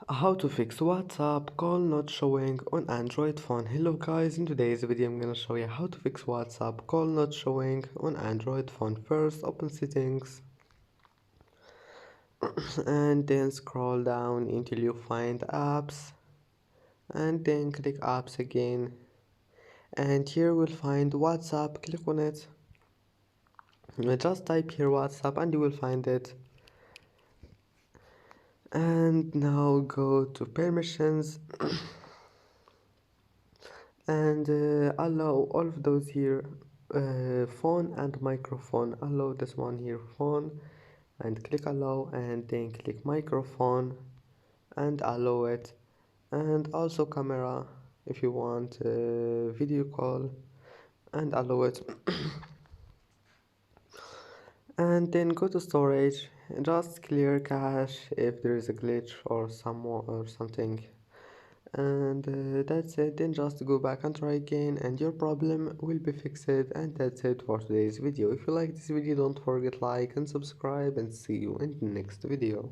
How to fix WhatsApp call not showing on Android phone. Hello guys, in today's video I'm gonna show you how to fix WhatsApp call not showing on Android phone. First open settings and then scroll down until you find apps and then click apps again, and here we'll find WhatsApp. Click on it. Just type here WhatsApp and you will find it. And now go to permissions and allow all of those here, phone and microphone. Allow this one here, phone, and click allow, and then click microphone and allow it, and also camera if you want video call, and allow it. And then go to storage, just clear cache if there is a glitch or something, and that's it. Then just go back and try again and your problem will be fixed. And that's it for today's video. If you like this video, don't forget like and subscribe, and see you in the next video.